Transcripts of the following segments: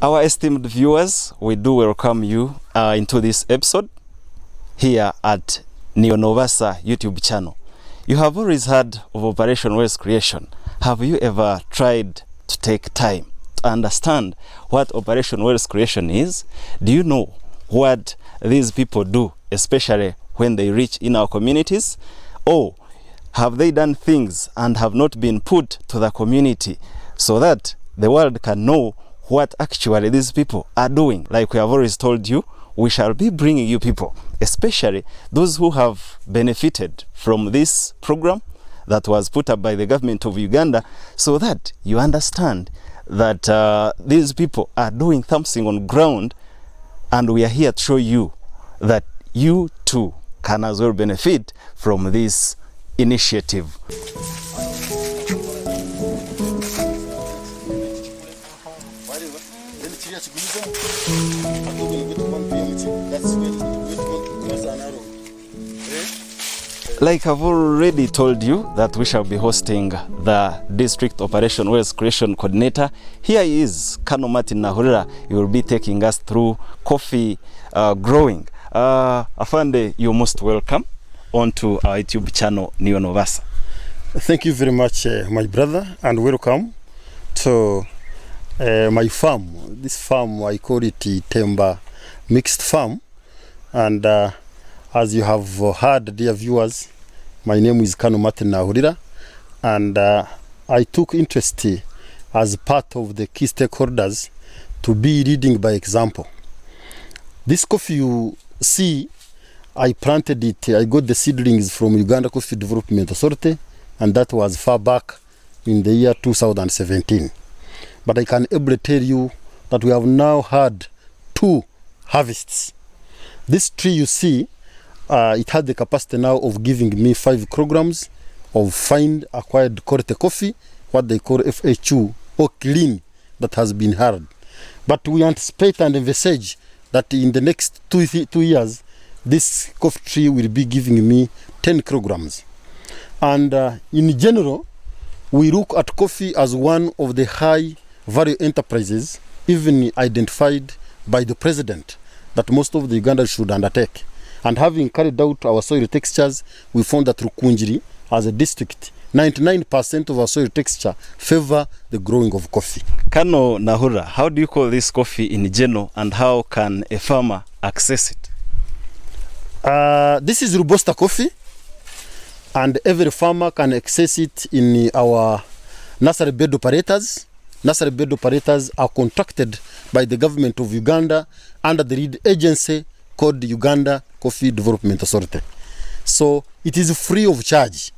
Our esteemed viewers, we do welcome you into this episode here at Niiwe N'obaasa YouTube channel. You have always heard of Operation Wealth Creation. Have you ever tried to take time to understand what Operation Wealth Creation is? Do you know what these people do, especially when they reach in our communities? Or have they done things and have not been put to the community so that the world can know what actually these people are doing? Like we have always told you, we shall be bringing you people, especially those who have benefited from this program that was put up by the government of Uganda, so that you understand that these people are doing something on ground, and we are here to show you that you too can as well benefit from this initiative. Like I've already told you that we shall be hosting the District Operation Wealth Creation Coordinator. Here he is, Col Nahurira. He will be taking us through coffee growing. Afande, you're most welcome onto our YouTube channel, Niiwe N'obaasa. Thank you very much, my brother, and welcome to my farm. This farm, I call it Itemba Mixed Farm. And as you have heard, dear viewers, my name is Col Nahurira, and I took interest as part of the key stakeholders to be leading by example. This coffee you see, I planted it, I got the seedlings from Uganda Coffee Development Authority, and that was far back in the year 2017. But I can ably tell you that we have now had 2 harvests. This tree you see, it had the capacity now of giving me 5 kilograms of fine acquired quality coffee, what they call FHU or clean, that has been hard. But we anticipate and envisage that in the next 2 years, this coffee tree will be giving me 10 kilograms. And in general, we look at coffee as one of the high value enterprises, even identified by the president, that most of the Ugandans should undertake. And having carried out our soil textures, we found that Rukungiri, as a district, 99% of our soil texture favor the growing of coffee. Col Nahurira, how do you call this coffee in general, and how can a farmer access it? This is Robusta coffee, and every farmer can access it in our nursery bed operators. Nursery bed operators are contracted by the government of Uganda under the lead agency called Uganda Coffee Development Authority. So it is free of charge.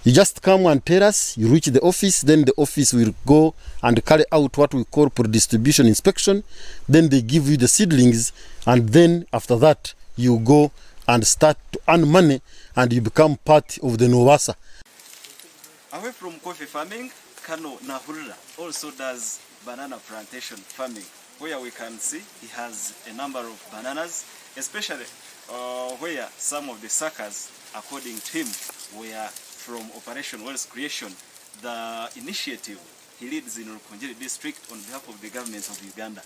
You just come and tell us, you reach the office, then the office will go and carry out what we call pre-distribution inspection. Then they give you the seedlings, and then after that you go and start to earn money, and you become part of the N'obaasa. Away from coffee farming, Col Nahurira also does banana plantation farming, where we can see he has a number of bananas, especially where some of the suckers, according to him, were from Operation Wealth Creation, the initiative he leads in Rukungiri district on behalf of the government of Uganda.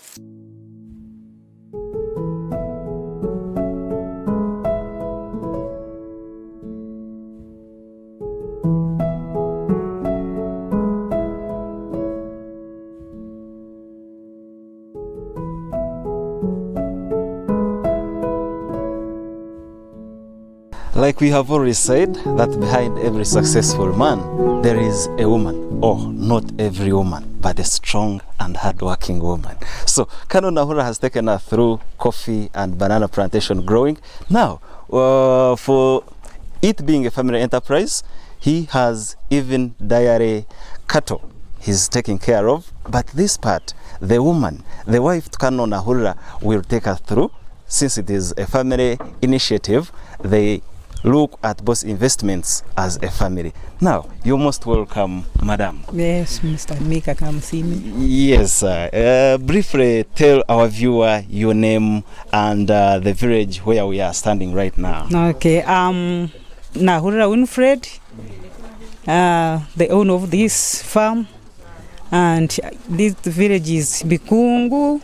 Like we have already said, that behind every successful man, there is a woman. Oh, not every woman, but a strong and hard-working woman. So, Col Nahurira has taken us through coffee and banana plantation growing. Now, for it being a family enterprise, he has even dairy cattle he's taking care of. But this part, the woman, the wife to Col Nahurira, will take us through. Since it is a family initiative, they look at both investments as a family. Now, you're most welcome, madam. Yes, Mr. Mika, come see me. Yes, briefly tell our viewer your name and the village where we are standing right now. Okay, Nahurira Winfred, the owner of this farm, And this village is Bikungu,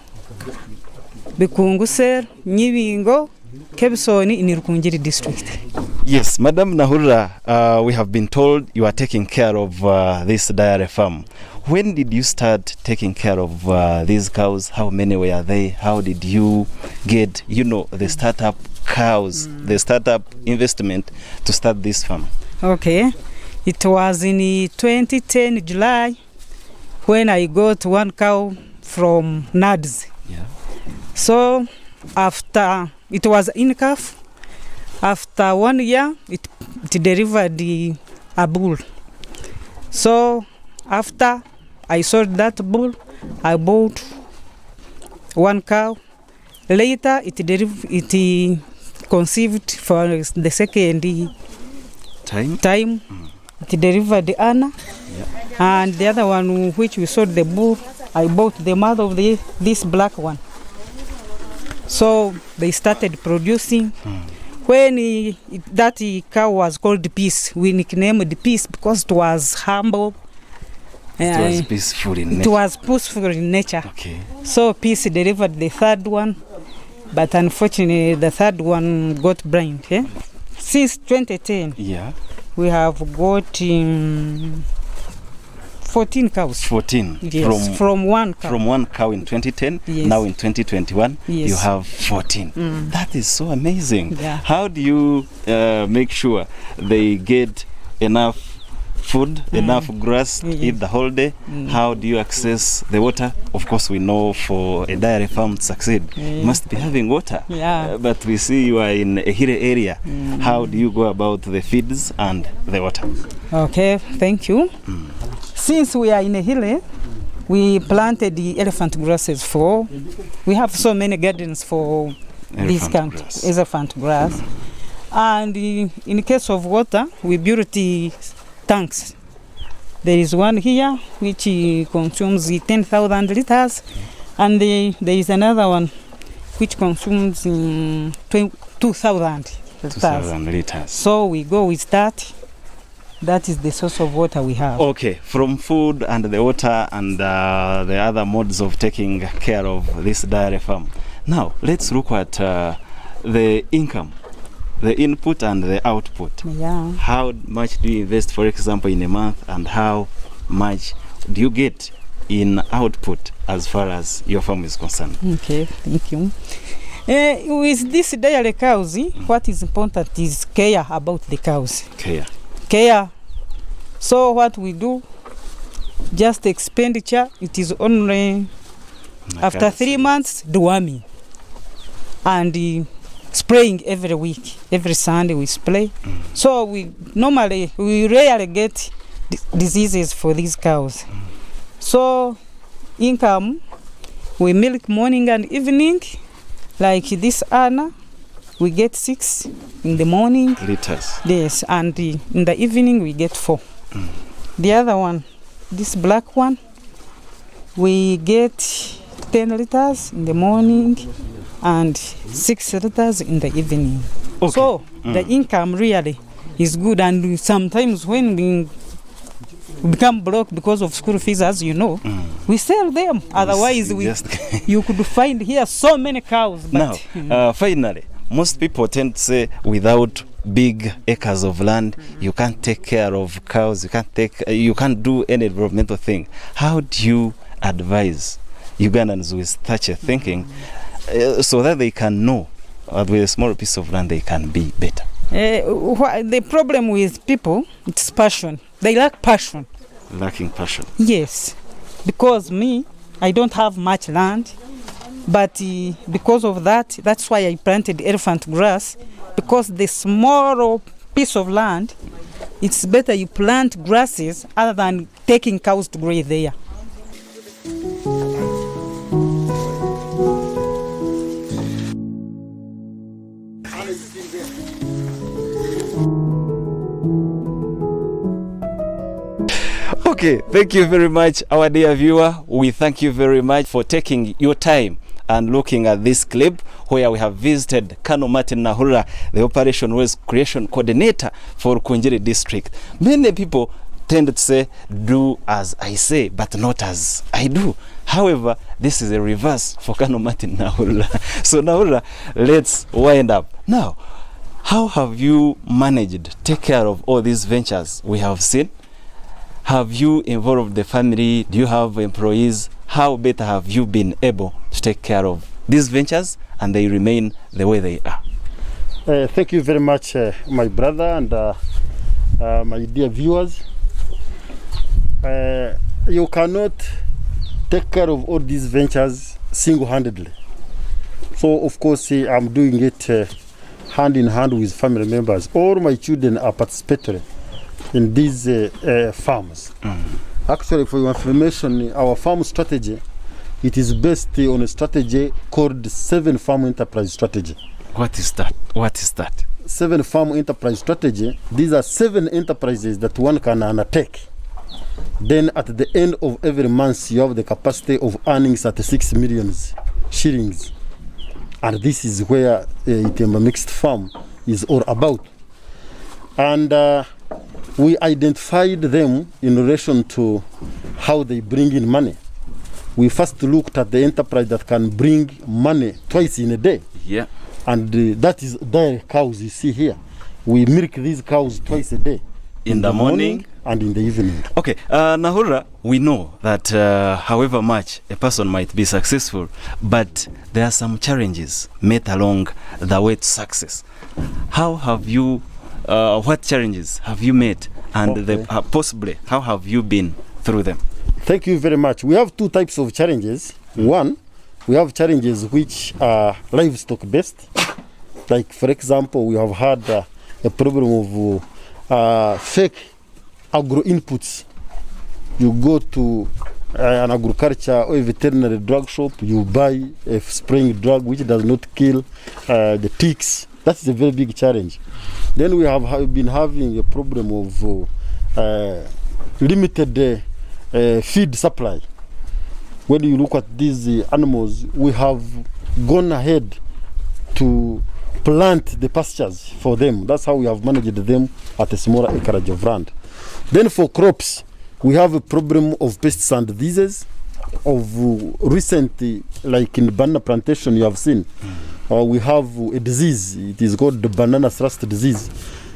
Sir, Niiwe, Kebsoni in Rukungiri district. Yes, Madam Nahurira, we have been told you are taking care of this dairy farm. When did you start taking care of these cows? How many were they? How did you get, the startup cows, the startup investment to start this farm? Okay, it was in 2010 July when I got one cow from Nads. Yeah. So after it was in calf, after 1 year it delivered a bull. So after I sold that bull, I bought one cow. Later it conceived for the second time. It delivered the Anna. Yeah. And the other one which we sold the bull, I bought the mother of this black one. So they started producing. When that cow was called Peace, we nicknamed Peace because it was humble. It was peaceful in nature. It was peaceful in nature. Okay. So Peace delivered the third one, but unfortunately the third one got blind. Since 2010, Yeah. we have got 14 cows. 14. Yes, from one cow. From one cow in 2010, Yes. now in 2021, Yes. you have 14. That is so amazing. Yeah. How do you make sure they get enough food, enough grass to eat the whole day? How do you access the water? Of course, we know for a dairy farm to succeed, you must be having water. Yeah. But we see you are in a hilly area. How do you go about the feeds and the water? Okay, thank you. Since we are in a hill, we planted the elephant grasses we have so many gardens for this kind of elephant grass. And in case of water, we built the tanks. There is one here which consumes 10,000 liters, and there is another one which consumes 2,000 liters. 2,000 liters. So we go with that. That is the source of water we have. Okay, from food and the water and the other modes of taking care of this dairy farm. Now, let's look at the income, the input and the output. Yeah. How much do you invest, for example, in a month, and how much do you get in output as far as your farm is concerned? Okay, thank you. With these dairy cows, what is important is care about the cows. Care. So what we do, just expenditure, it is only after 3 months, deworming. And spraying every week. Every Sunday we spray. So we rarely get diseases for these cows. So income, we milk morning and evening. Like this Anna, we get 6 in the morning. Liters. Yes, and in the evening we get 4. The other one, this black one, we get 10 liters in the morning and 6 liters in the evening. Okay. So the income really is good, and sometimes when we become broke because of school fees, as you know, we sell them. Otherwise, you could find here so many cows. But now, finally, most people tend to say without big acres of land, you can't take care of cows. You can't do any developmental thing. How do you advise Ugandans with such a thinking so that they can know with a small piece of land they can be better? The problem with people, it's passion. They lack passion. Lacking passion. Yes, because I don't have much land, but because of that, that's why I planted elephant grass, because the small piece of land, it's better you plant grasses other than taking cows to graze there. Okay, thank you very much, our dear viewer. We thank you very much for taking your time and looking at this clip where we have visited Col Nahurira, the Operation Wealth Creation Coordinator for Rukungiri District. Many people tend to say, do as I say, but not as I do. However, this is a reverse for Kano Martin Nahurira. So Nahurira, let's wind up. Now, how have you managed to take care of all these ventures we have seen? Have you involved the family? Do you have employees? How better have you been able to take care of these ventures and they remain the way they are? Thank you very much, my brother and my dear viewers. You cannot take care of all these ventures single-handedly. So, of course, I'm doing it hand in hand with family members. All my children are participatory in these farms. Actually, for your information, our farm strategy, it is based on a strategy called 7 Farm Enterprise Strategy. What is that? What is that? 7 Farm Enterprise Strategy. These are 7 enterprises that one can undertake. Then at the end of every month, you have the capacity of earning 36 million shillings. And this is where Itemba Mixed Farm is all about. And we identified them in relation to how they bring in money. We first looked at the enterprise that can bring money twice in a day. Yeah. And that is dairy cows you see here. We milk these cows twice a day. In the morning and in the evening. Okay, Nahurira, we know that however much a person might be successful, but there are some challenges met along the way to success. How have you, what challenges have you met, and possibly how have you been through them? Thank you very much. We have 2 types of challenges. One, we have challenges which are livestock based. Like, for example, we have had a problem of fake agro inputs. You go to an agriculture or a veterinary drug shop, you buy a spraying drug which does not kill the ticks. That's a very big challenge. Then we have been having a problem of limited feed supply. When you look at these animals, we have gone ahead to plant the pastures for them. That's how we have managed them at a smaller acreage of land. Then for crops, we have a problem of pests and diseases. Of recently, like in banana plantation, you have seen, we have a disease. It is called the banana thrust disease.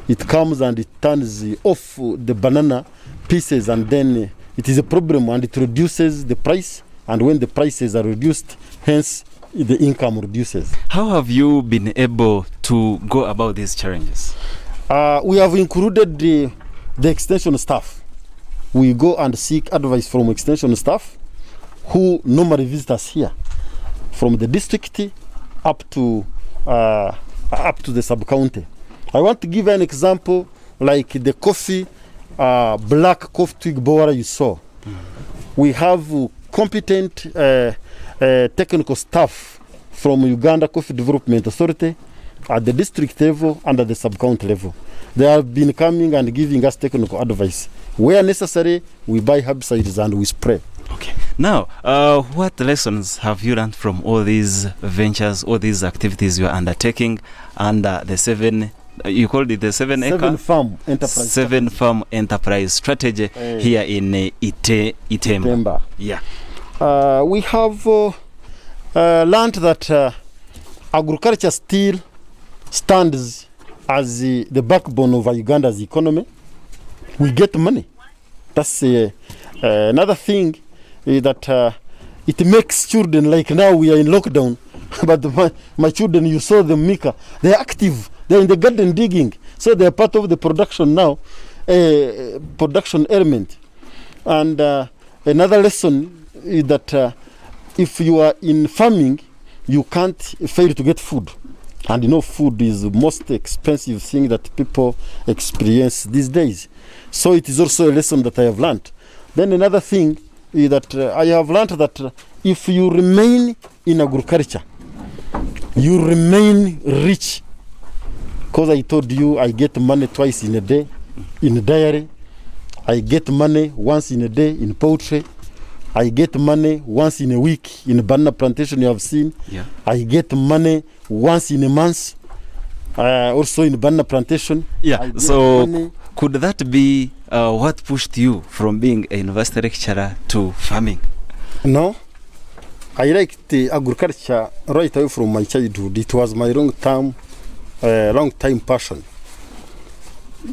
It comes and it turns off the banana pieces, and then it is a problem, and it reduces the price. And when the prices are reduced, hence the income reduces. How have you been able to go about these challenges? We have included the extension staff. We go and seek advice from extension staff who normally visit us here, from the district up to the sub-county. I want to give an example, like the coffee, black coffee twig borer you saw. We have competent technical staff from Uganda Coffee Development Authority at the district level and at the sub-county level. They have been coming and giving us technical advice. Where necessary, we buy herbicides and we spray. Okay. Now, what lessons have you learned from all these ventures, all these activities you are undertaking under the 7, you called it the 7 farm enterprise 7 farm enterprise strategy here in Itemba? Yeah. We have learned that agriculture still stands as the backbone of Uganda's economy. We get money. That's another thing that it makes children, like now we are in lockdown, but my children, you saw them, Mika, they're active. They're in the garden digging. So they're part of the production now, production element. And another lesson is that if you are in farming, you can't fail to get food. And you know, food is the most expensive thing that people experience these days. So it is also a lesson that I have learned. Then another thing is that I have learned that if you remain in agriculture, you remain rich. Because I told you I get money twice in a day in dairy. I get money once in a day in poultry. I get money once in a week in banana plantation you have seen. Yeah. I get money once in a month Also in banana plantation. Yeah. I get So money. could that be what pushed you from being a university lecturer to farming? No, I liked the agriculture right away from my childhood. It was my long time passion.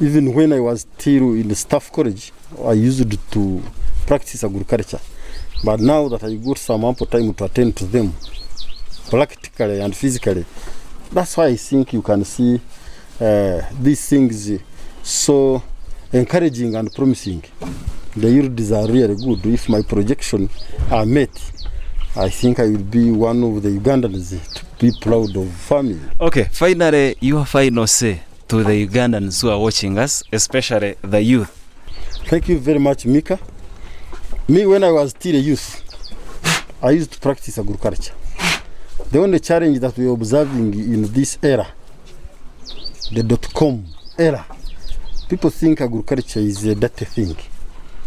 Even when I was still in the staff college, I used to practice agriculture. But now that I got some ample time to attend to them, practically and physically, that's why I think you can see these things so encouraging and promising. The yields are really good. If my projections are met, I think I will be one of the Ugandans to be proud of farming. Okay, finally, your final say to the Ugandans who are watching us, especially the youth. Thank you very much, Mika. Me, when I was still a youth, I used to practice agriculture. The only challenge that we are observing in this era, the .com era, people think agriculture is a dirty thing.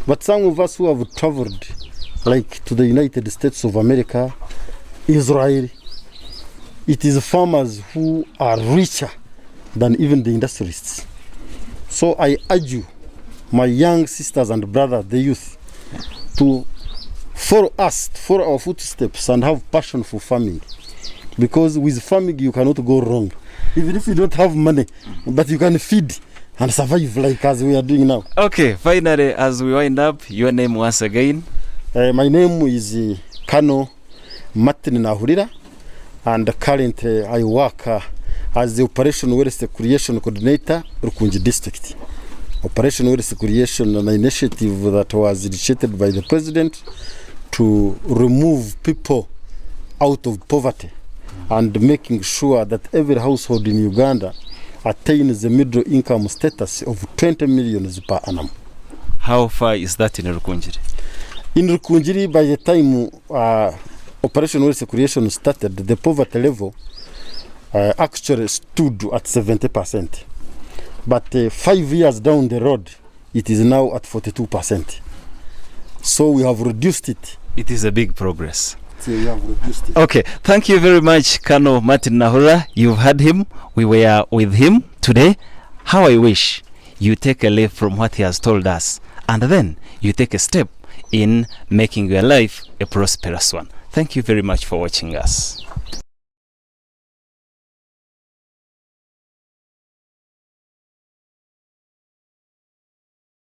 But some of us who have traveled, like to the United States of America, Israel, it is farmers who are richer than even the industrialists. So I urge you, my young sisters and brothers, the youth, to follow us, follow our footsteps and have passion for farming. Because with farming you cannot go wrong. Even if you don't have money, but you can feed and survive like as we are doing now. Okay, finally, as we wind up, your name once again. My name is Col Nahurira, and currently I work as the Operation Waste Creation Coordinator, Rukungiri District. Operation Waste Creation, an initiative that was initiated by the President to remove people out of poverty and making sure that every household in Uganda attains the middle income status of 20 million per annum. How far is that in Rukungiri? In Rukungiri, by the time Operation Waste Creation started, the poverty level actually stood at 70%. But 5 years down the road, it is now at 42%. So we have reduced it. It is a big progress. So we have reduced it. Okay, thank you very much, Col Nahurira. You've heard him. We were with him today. How I wish you take a leaf from what he has told us, and then you take a step in making your life a prosperous one. Thank you very much for watching us.